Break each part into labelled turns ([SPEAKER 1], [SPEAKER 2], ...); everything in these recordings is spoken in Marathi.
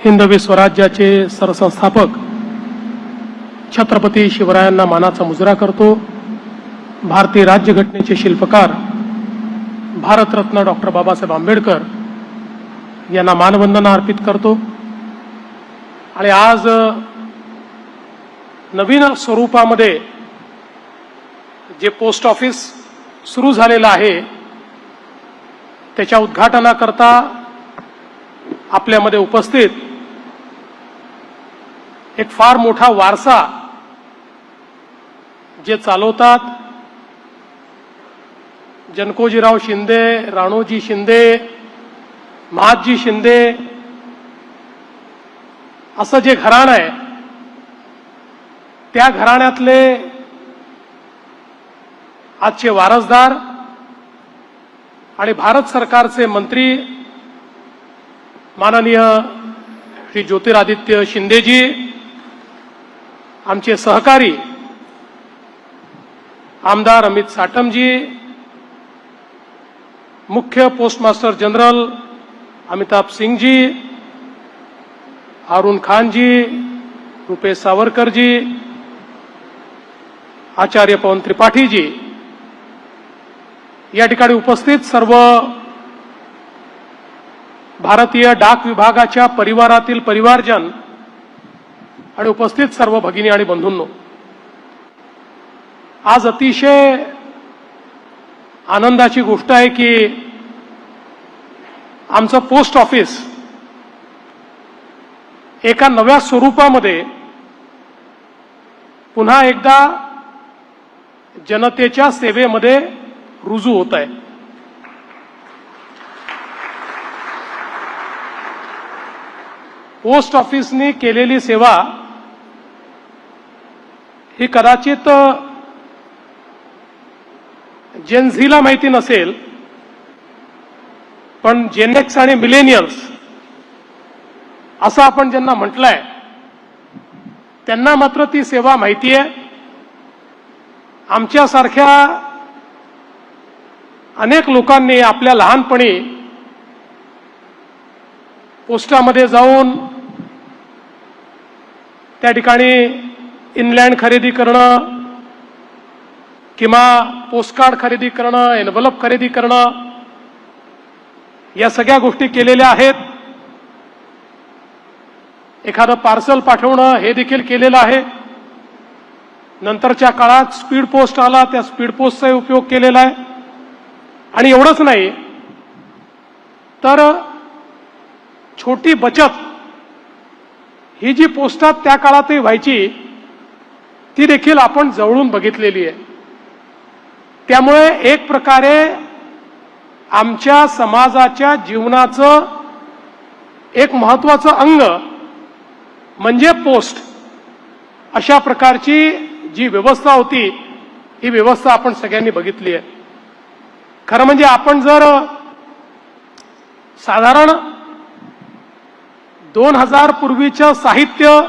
[SPEAKER 1] हिंदवी स्वराज्याचे सरसंस्थापक छत्रपती शिवरायांना मानाचा मुजरा करतो। भारतीय राज्यघटनेचे शिल्पकार भारतरत्न डॉक्टर बाबासाहेब आंबेडकर यांना मानवंदना अर्पित करतो। आणि आज नवीन स्वरूपामध्ये जे पोस्ट ऑफिस सुरू झालेलं आहे त्याच्या उद्घाटनाकरता आपल्यामध्ये उपस्थित एक फार मोठा वारसा जे चालवतात जनकोजीराव शिंदे, राणोजी शिंदे, महादजी शिंदे असं जे घराणं आहे त्या घराण्यातले आजचे वारसदार आणि भारत सरकारचे मंत्री माननीय श्री ज्योतिरादित्य शिंदेजी, आमचे सहकारी आमदार अमित साटमजी, मुख्य पोस्टमास्टर जनरल अमिताभ सिंहजी, हारून खानजी, रुपेश सावरकरजी, आचार्य पवन त्रिपाठीजी, या ठिकाणी उपस्थित सर्व भारतीय डाक विभागाच्या परिवारातील परिवारजन आणि उपस्थित सर्व भगिनी आणि बंधूंनो, आज अतिशय आनंदाची गोष्ट आहे की आमचं पोस्ट ऑफिस एका नव्या स्वरूपामध्ये पुन्हा एकदा जनतेच्या सेवेमध्ये रुजू होत आहे। पोस्ट ऑफिसने केलेली सेवा ही कदाचित जेनझीला माहिती नसेल, पण जेनेक्स आणि मिलेनियल्स असं आपण ज्यांना म्हटलंय त्यांना मात्र ती सेवा माहिती आहे। आमच्यासारख्या अनेक लोकांनी आपल्या लहानपणी पोस्टामध्ये जाऊन त्या ठिकाणी इनलँड खरेदी करणं किंवा पोस्टकार्ड खरेदी करणं, एनव्हलप खरेदी करणं, या सगळ्या गोष्टी केलेल्या आहेत। एखादं पार्सल पाठवणं हे देखील केलेलं आहे। नंतरच्या काळात स्पीड पोस्ट आला, त्या स्पीड पोस्टचा उपयोग केलेला आहे। आणि एवढंच नाही तर छोटी बचत ही जी पोस्टात त्या काळातही व्हायची ती देखील आपण जवळून बघितलेली आहे। त्यामुळे एक प्रकारे आमच्या समाजाच्या जीवनाचं एक महत्त्वाचं अंग म्हणजे पोस्ट, अशा प्रकारची जी व्यवस्था होती ही व्यवस्था आपण सगळ्यांनी बघितली आहे। खरं म्हणजे आपण जर साधारण 2000 पूर्वीचं साहित्य,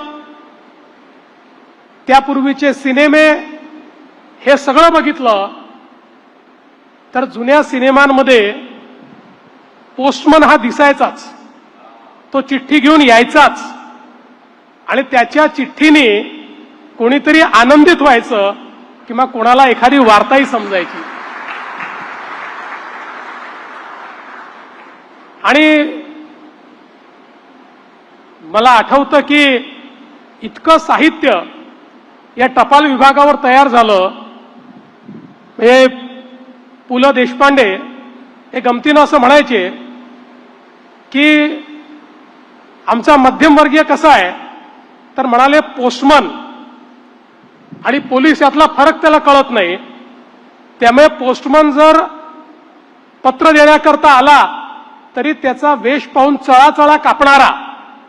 [SPEAKER 1] त्यापूर्वीचे सिनेमे हे सगळं बघितलं तर जुन्या सिनेमांमध्ये पोस्टमन हा दिसायचाच, तो चिठ्ठी घेऊन यायचाच आणि त्याच्या चिठ्ठीने कोणीतरी आनंदित व्हायचं किंवा कोणाला एखादी वार्ताही समजायची। आणि मला आठवतं की इतकं साहित्य या टपाल विभागावर तयार झालं। हे पु ल देशपांडे हे गमतीनं असं म्हणायचे की आमचा मध्यमवर्गीय कसा आहे, तर म्हणाले पोस्टमन आणि पोलीस यातला फरक त्याला कळत नाही, त्यामुळे पोस्टमन जर पत्र देण्याकरता आला तरी त्याचा वेश पाहून चळाचळा कापणारा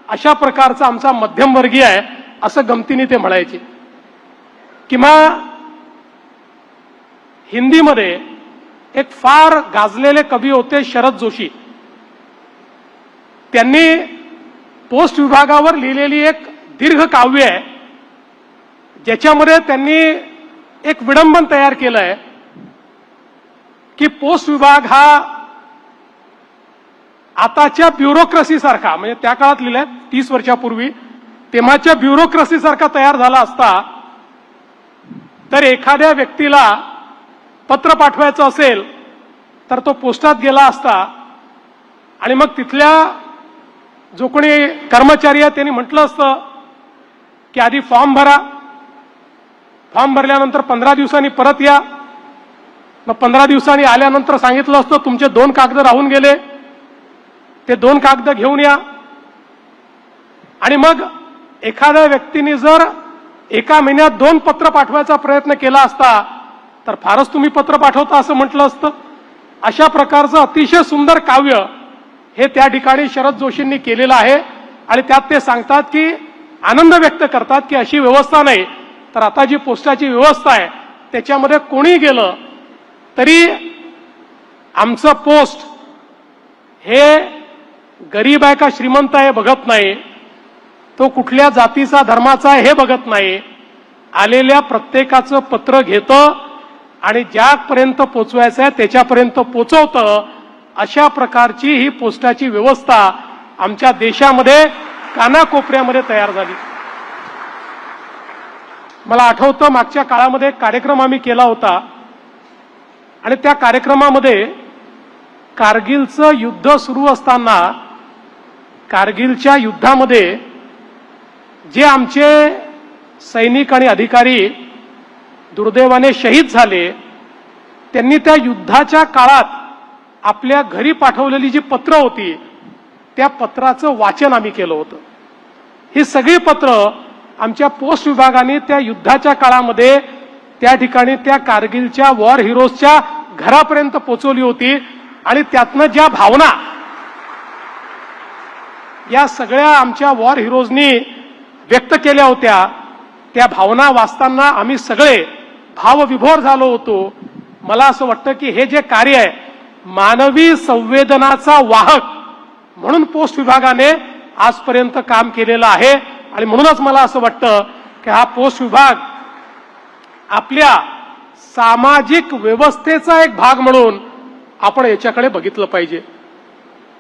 [SPEAKER 1] अशा प्रकारचा आमचा मध्यमवर्गीय आहे, असं गमतीने ते म्हणायचे। किंवा हिंदीमध्ये एक फार गाजलेले कवी होते शरद जोशी, त्यांनी पोस्ट विभागावर लिहिलेली एक दीर्घ काव्य आहे ज्याच्यामध्ये त्यांनी एक विडंबन तयार केलं आहे की पोस्ट विभाग हा आताच्या ब्युरोक्रेसी सारखा, म्हणजे त्या काळात लिहिलंय 30 वर्षापूर्वी, तेव्हाच्या ब्युरोक्रेसी सारखा तयार झाला असता तर एखाद्या व्यक्तीला पत्र पाठवायचं असेल तर तो पोस्टात गेला असता आणि मग तिथल्या जो कोणी कर्मचारी आहे त्यांनी म्हटलं असतं की आधी फॉर्म भरा, फॉर्म भरल्यानंतर 15 दिवसांनी परत या, मग 15 दिवसांनी आल्यानंतर सांगितलं असतं तुमचे 2 कागद राहून गेले, ते 2 कागद घेऊन या. आणि मग एखाद्या व्यक्तीने जर एका महिन्यात 2 पत्र पाठवायचा प्रयत्न केला असता तर फारच तुम्ही पत्र पाठवता असं म्हटलं असतं. अशा प्रकारचं अतिशय सुंदर काव्य हे त्या ठिकाणी शरद जोशींनी केलेलं आहे. आणि त्यात ते सांगतात की आनंद व्यक्त करतात की अशी व्यवस्था नाही तर आता जी पोस्टाची व्यवस्था आहे त्याच्यामध्ये कोणी गेलं तरी आमचं पोस्ट हे गरीब आहे का श्रीमंत आहे बघत नाही, तो कुठल्या जातीचा धर्माचा आहे हे बघत नाही, आलेल्या प्रत्येकाचं पत्र घेतं आणि ज्यापर्यंत पोचवायचं आहे त्याच्यापर्यंत पोचवतं. अशा प्रकारची ही पोस्टाची व्यवस्था आमच्या देशामध्ये कानाकोपऱ्यामध्ये तयार झाली. मला आठवतं मागच्या काळामध्ये एक कार्यक्रम आम्ही केला होता आणि त्या कार्यक्रमामध्ये कारगिलचं युद्ध सुरू असताना कारगिलच्या युद्धामध्ये जे आमचे सैनिक आणि अधिकारी दुर्दैवाने शहीद झाले त्यांनी त्या युद्धाच्या काळात आपल्या घरी पाठवलेली जी पत्र होती त्या पत्राचं वाचन आम्ही केलं होतं. ही सगळी पत्र आमच्या पोस्ट विभागाने त्या युद्धाच्या काळामध्ये त्या ठिकाणी त्या कारगिलच्या वॉर हिरोजच्या घरापर्यंत पोहोचवली होती. आणि त्यातनं ज्या भावना या सगळ्या आमच्या वॉर हिरोजनी व्यक्त केल्या होत्या त्या भावना वाचताना आम्ही सगळे भावविभोर झालो होतो. मला असं वाटतं की हे जे कार्य आहे मानवी संवेदनाचा वाहक म्हणून पोस्ट विभागाने आजपर्यंत काम केलेलं आहे. आणि म्हणूनच मला असं वाटतं की हा पोस्ट विभाग आपल्या सामाजिक व्यवस्थेचा एक भाग म्हणून आपण याच्याकडे बघितलं पाहिजे.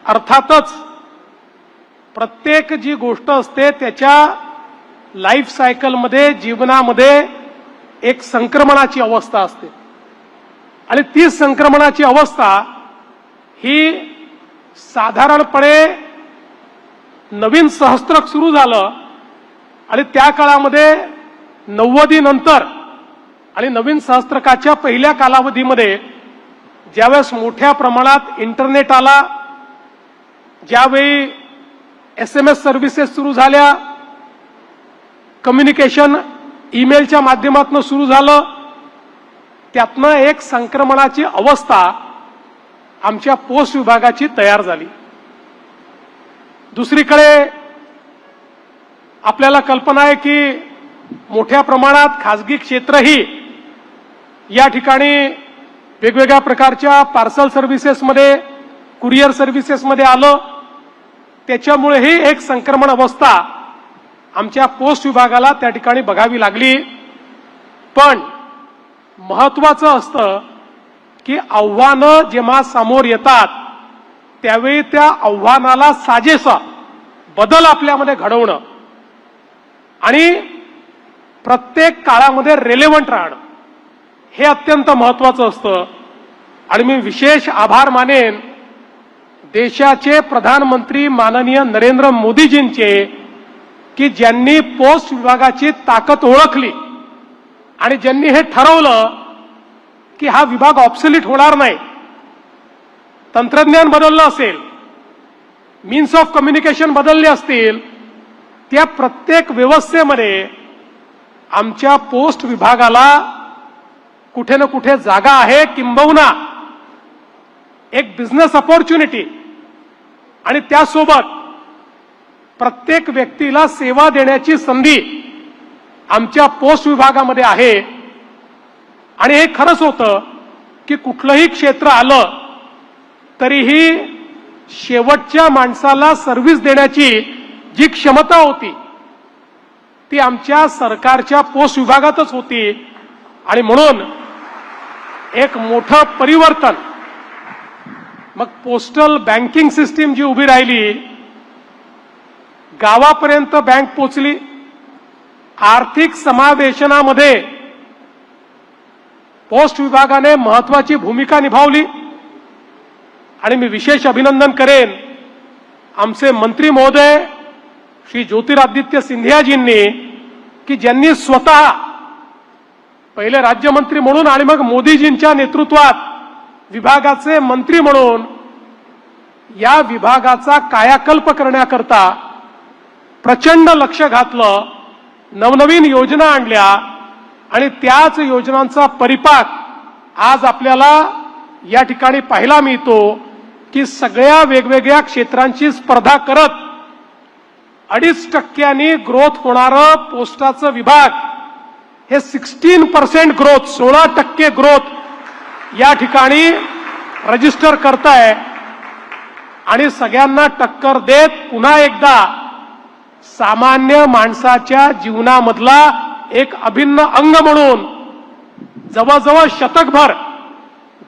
[SPEAKER 1] अर्थातच प्रत्येक जी गोष्ट असते त्याच्या लाईफ सायकलमध्ये जीवनामध्ये एक संक्रमणाची अवस्था असते आणि ती संक्रमणाची अवस्था ही साधारणपणे नवीन सहस्त्रक सुरू झालं आणि त्या काळामध्ये 90 नंतर आणि नवीन सहस्त्रकाच्या पहिल्या कालावधीमध्ये ज्यावेळेस मोठ्या प्रमाणात इंटरनेट आला, ज्यावेळी SMS सर्व्हिसेस सुरू झाल्या, कम्युनिकेशन ईमेलच्या माध्यमातून सुरू झालं, त्यातनं एक संक्रमणाची अवस्था आमच्या पोस्ट विभागाची तयार झाली. दुसरीकडे आपल्याला कल्पना आहे की मोठ्या प्रमाणात खासगी क्षेत्रही या ठिकाणी वेगवेगळ्या प्रकारच्या पार्सल सर्व्हिसेसमध्ये, कुरिअर सर्व्हिसेसमध्ये आलं. त्याच्यामुळेही एक संक्रमण अवस्था आमच्या पोस्ट विभागाला त्या ठिकाणी बघावी लागली. पण महत्वाचं असतं की आव्हानं जेव्हा समोर येतात त्यावेळी त्या आव्हानाला साजेसा बदल आपल्यामध्ये घडवणं आणि प्रत्येक काळामध्ये रेलेव्हंट राहणं हे अत्यंत महत्वाचं असतं. आणि मी विशेष आभार मानेन देशाचे प्रधानमंत्री माननीय नरेंद्र मोदीजींचे की ज्यांनी पोस्ट विभागाची ताकद ओळखली आणि ज्यांनी हे ठरवलं की हा विभाग ऑब्सोलीट होणार नाही. तंत्रज्ञान बदललं असेल, मीन्स ऑफ कम्युनिकेशन बदलले असतील, त्या प्रत्येक व्यवस्थेमध्ये आमच्या पोस्ट विभागाला कुठे ना कुठे जागा आहे, किंबहुना एक बिझनेस अपॉर्च्युनिटी आणि त्यासोबत प्रत्येक व्यक्तीला सेवा देण्याची संधी आमच्या पोस्ट विभागामध्ये आहे. आणि हे खरंच होतं की कुठलंही क्षेत्र आलं तरीही शेवटच्या माणसाला सर्व्हिस देण्याची जी क्षमता होती ती आमच्या सरकारच्या पोस्ट विभागातच होती. आणि म्हणून एक मोठं परिवर्तन मग पोस्टल बँकिंग सिस्टीम जी उभी राहिली, गावापर्यंत बँक पोचली, आर्थिक समावेशनामध्ये पोस्ट विभागाने महत्वाची भूमिका निभावली. आणि मी विशेष अभिनंदन करेन आमचे मंत्री महोदय श्री ज्योतिरादित्य सिंधियाजींनी की ज्यांनी स्वतः पहिले राज्यमंत्री म्हणून आणि मग मोदीजींच्या नेतृत्वात विभागाचे मंत्री म्हणून या विभागाचा कायाकल्प करण्याकरता प्रचंड लक्ष घातलं, नवनवीन योजना आणल्या आणि त्याच योजनांचा परिपाक आज आपल्याला या ठिकाणी पाहायला मिळतो की सगळ्या वेगवेगळ्या क्षेत्रांची स्पर्धा करत 2.5% ग्रोथ होणारं पोस्टाचं विभाग हे 16% ग्रोथ, 16% ग्रोथ या ठिकाणी रजिस्टर करताय. आणि सगळ्यांना टक्कर देत पुन्हा एकदा सामान्य माणसाच्या जीवनामधला एक अभिन्न अंग म्हणून जवळजवळ शतकभर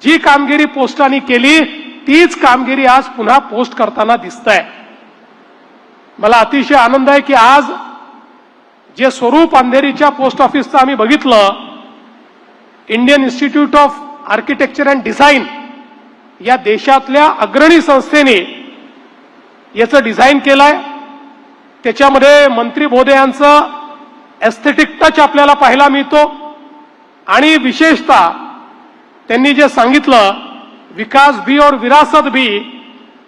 [SPEAKER 1] जी कामगिरी पोस्टाने केली तीच कामगिरी आज पुन्हा पोस्ट करताना दिसतंय. मला अतिशय आनंद आहे की आज जे स्वरूप अंधेरीच्या पोस्ट ऑफिसचं आम्ही बघितलं, Indian institute of architecture and design या देशातल्या अग्रणी संस्थेने याचं डिझाईन केलंय. त्याच्यामध्ये मंत्री महोदयांचं एस्थेटिक टच आपल्याला पाहायला मिळतो. आणि विशेषतः त्यांनी जे सांगितलं, विकास भी और विरासत भी,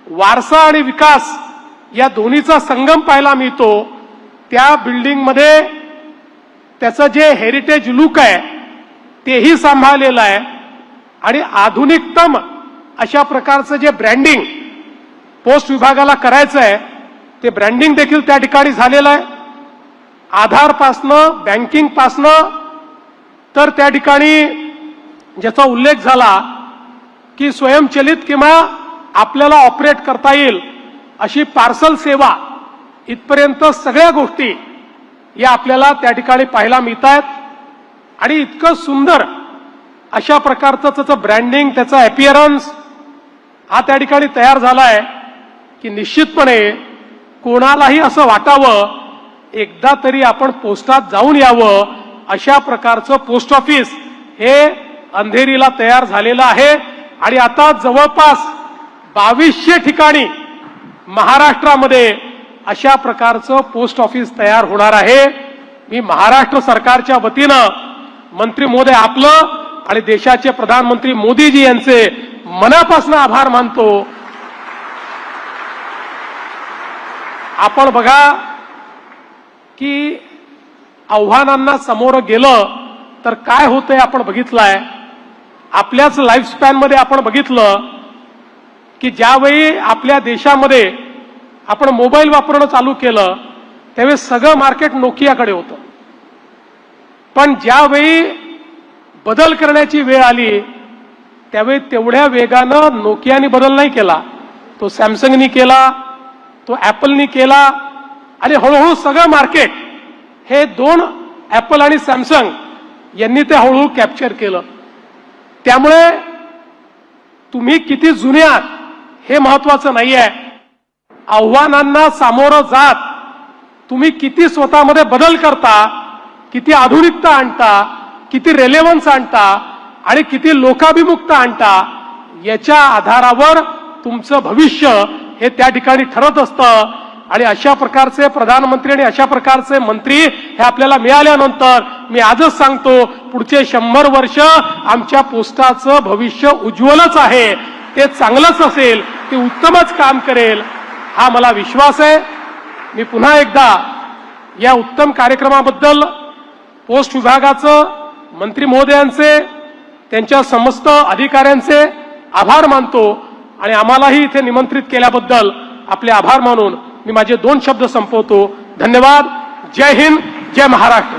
[SPEAKER 1] वारसा आणि विकास या दोन्हीचा संगम पाहायला मिळतो. त्या बिल्डिंगमध्ये त्याचं जे हेरिटेज लुक आहे तेही सांभाळलेलं आहे आणि आधुनिकतम अशा प्रकारचं जे ब्रँडिंग पोस्ट विभागाला करायचं आहे ते ब्रँडिंग देखील त्या ठिकाणी झालेलं आहे. आधारपासनं बँकिंगपासनं तर त्या ठिकाणी ज्याचा उल्लेख झाला की स्वयंचलित किंवा आपल्याला ऑपरेट करता येईल अशी पार्सल सेवा, इथपर्यंत सगळ्या गोष्टी या आपल्याला त्या ठिकाणी पाहायला मिळत आहेत. आणि इतकं सुंदर अशा प्रकारचं त्याचं ब्रँडिंग, त्याचा अपिअरन्स हा त्या ठिकाणी तयार झाला आहे की निश्चितपणे कोणालाही असं वाटावं एकदा तरी आपण पोस्टात जाऊन यावं, अशा प्रकारचं पोस्ट ऑफिस हे अंधेरीला तयार झालेलं आहे. आणि आता जवळपास 2200 ठिकाणी महाराष्ट्रामध्ये अशा प्रकारचं पोस्ट ऑफिस तयार होणार आहे. मी महाराष्ट्र सरकारच्या वतीनं मंत्री महोदय आपलं आणि देशाचे प्रधानमंत्री मोदीजी यांचे मनापासून आभार मानतो. आपण बघा की आव्हानांना समोर गेलं तर काय होतंय आपण बघितलंय. आपल्याच लाईफ स्पॅनमध्ये आपण बघितलं की ज्यावेळी आपल्या देशामध्ये आपण मोबाईल वापरणं चालू केलं त्यावेळी सगळं मार्केट नोकियाकडे होतं. पण ज्यावेळी बदल करण्याची वेळ आली त्यावेळी तेवढ्या वेगानं नोकियाने बदल नाही केला, तो सॅमसंगनी केला, तो ऍपलनी केला. आणि हळूहळू सगळं मार्केट हे 2 ऍपल आणि सॅमसंग यांनी ते हळूहळू कॅप्चर केलं. त्यामुळे तुम्ही किती जुने आहात हे महत्वाचं नाहीये, आव्हानांना सामोरं जात तुम्ही किती स्वतःमध्ये बदल करता, किती आधुनिकता आणता, किती रेलेव्हन्स आणता आणि किती लोकाभिमुखता आणता, याच्या आधारावर तुमचं भविष्य हे त्या ठिकाणी ठरत असतं. आणि अशा प्रकारचे प्रधानमंत्री आणि अशा प्रकारचे मंत्री हे आपल्याला मिळाल्यानंतर मी आजच सांगतो पुढचे 100 वर्ष आमच्या पोस्टाचं भविष्य उज्ज्वलच आहे. ते चांगलंच असेल, ते उत्तमच काम करेल हा मला विश्वास आहे. मी पुन्हा एकदा या उत्तम कार्यक्रमाबद्दल पोस्ट विभागाचं, मंत्री महोदयांचे, त्यांच्या समस्त अधिकाऱ्यांचे आभार मानतो. आणि आम्हालाही इथे निमंत्रित केल्याबद्दल आपले आभार मानून मी माझे 2 शब्द संपवतो. धन्यवाद. जय हिंद, जय महाराष्ट्र.